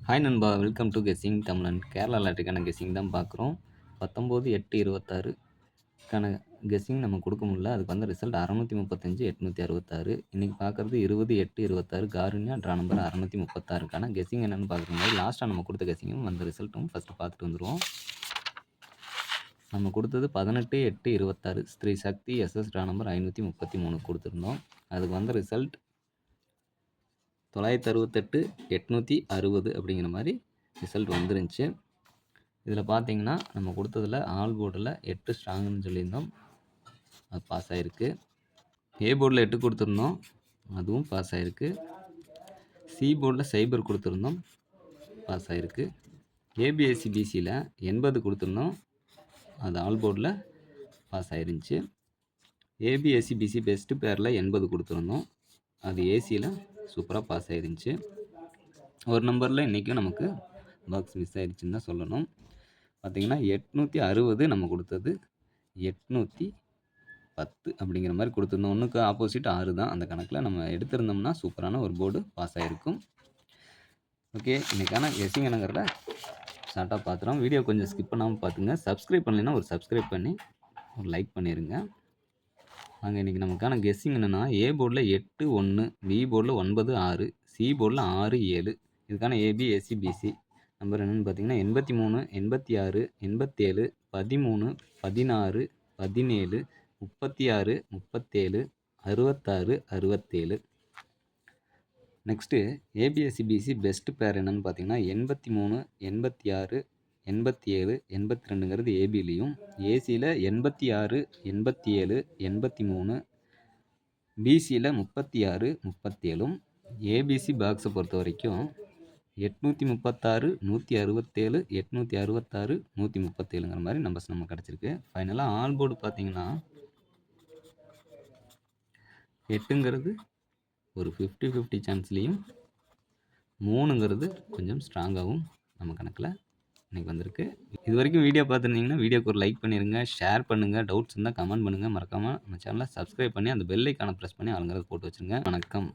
Hi நண்பா, welcome to guessing தமிழன். Kerala லாட்டரிக்கான guessing தான் பார்க்குறோம். 19/8/26க்கான கெஸ்ஸிங் நம்ம கொடுக்க முடியல. அதுக்கு வந்து ரிசல்ட் 635 866. இன்றைக்கி பார்க்குறது 20/8/26 காருண்யா ட்ரா நம்பர் 636க்கான கெஸ்ஸிங் என்னென்னு பார்க்குற மாதிரி லாஸ்ட்டாக நம்ம கொடுத்த கெஸ்ஸிங்கும் அந்த ரிசல்ட்டும் ஃபஸ்ட்டு பார்த்துட்டு வந்துடுவோம். நம்ம கொடுத்தது 18/8/26 ஸ்ரீ சக்தி எஸ்எஸ் ட்ரா நம்பர் 533 கொடுத்துருந்தோம். அதுக்கு வந்த ரிசல்ட் 968 860 அப்படிங்கிற மாதிரி ரிசல்ட் வந்துருந்துச்சு. இதில் பார்த்தீங்கன்னா நம்ம கொடுத்ததில் ஆல் போர்டில் 8 ஸ்ட்ராங்குன்னு சொல்லியிருந்தோம், அது பாஸ் ஆகிருக்கு. ஏ போர்டில் 8 கொடுத்துருந்தோம், அதுவும் பாஸ் ஆகிருக்கு. சி போர்டில் சைபர் கொடுத்துருந்தோம், பாஸ் ஆகிருக்கு. ஏபிஎஸ்சி பிசியில் 80 கொடுத்துருந்தோம், அது ஆல் போர்டில் பாஸ் ஆகிருந்துச்சு. ஏபிஎஸ்சி பிசி பெஸ்ட்டு பேரில் 80 கொடுத்துருந்தோம், அது ஏசியில் சூப்பராக பாஸ் ஆகிருந்துச்சு. ஒரு நம்பரில் இன்றைக்கும் நமக்கு பாக்ஸ் மிஸ் ஆகிடுச்சின்னு தான் சொல்லணும். பார்த்திங்கன்னா 860 நம்ம கொடுத்தது 810 அப்படிங்கிற மாதிரி கொடுத்துருந்தோம். ஒன்றுக்கு ஆப்போசிட் 6 தான். அந்த கணக்கில் நம்ம எடுத்திருந்தோம்னா சூப்பரான ஒரு போர்டு பாஸ் ஆகிருக்கும். ஓகே, இன்றைக்கான கெஸ்ஸிங் என்னங்கிறத ஷார்ட்டாக பார்த்துறோம். வீடியோ கொஞ்சம் ஸ்கிப் பண்ணாமல் பார்த்துங்க. சப்ஸ்கிரைப் பண்ணலைன்னா ஒரு சப்ஸ்கிரைப் பண்ணி ஒரு லைக் பண்ணிடுங்க. அங்கே இன்றைக்கி நமக்கான கெஸ்ஸிங் என்னென்னா, ஏ போர்டில் 8 1, பி போர்டில் 9 6, சி போர்டில் 6 7. இதுக்கான ஏபி ஏசி பிசி நம்பர் என்னென்னு பார்த்தீங்கன்னா 83 86 87 13 16 17 36 37 66 67. நெக்ஸ்ட்டு ஏபிஎஸ்சி பிசி பெஸ்ட் பேர் என்னென்னு பார்த்தீங்கன்னா 83 86 87 82ங்கிறது ஏபிலையும், ஏசியில் 86 87 83, பிசியில் 36 37. ஏபிசி பாக்ஸை பொறுத்த வரைக்கும் 836 167 866 137ங்கிற மாதிரி நம்பர்ஸ் நம்ம கிடச்சிருக்கு. ஃபைனலாக ஆல் போர்டு பார்த்தீங்கன்னா 8ங்கிறது ஒரு 50-50 சான்ஸ்லேயும், 3ங்கிறது கொஞ்சம் ஸ்ட்ராங்காகவும் நம்ம கணக்கில் இன்றைக்கி வந்திருக்கு. இது வரைக்கும் வீடியோ பார்த்துருந்தீங்கன்னா வீடியோக்கு ஒரு லைக் பண்ணிடுங்க, ஷேர் பண்ணுங்கள், டவுட்ஸ் இருந்தால் கமெண்ட் பண்ணுங்கள். மறக்காமல் நம்ம சேனலை சப்ஸ்கிரைப் பண்ணி அந்த பெல் ஐக்கானை ப்ரெஸ் பண்ணி ஆளுங்கிறது போட்டு வச்சுருங்க. வணக்கம்.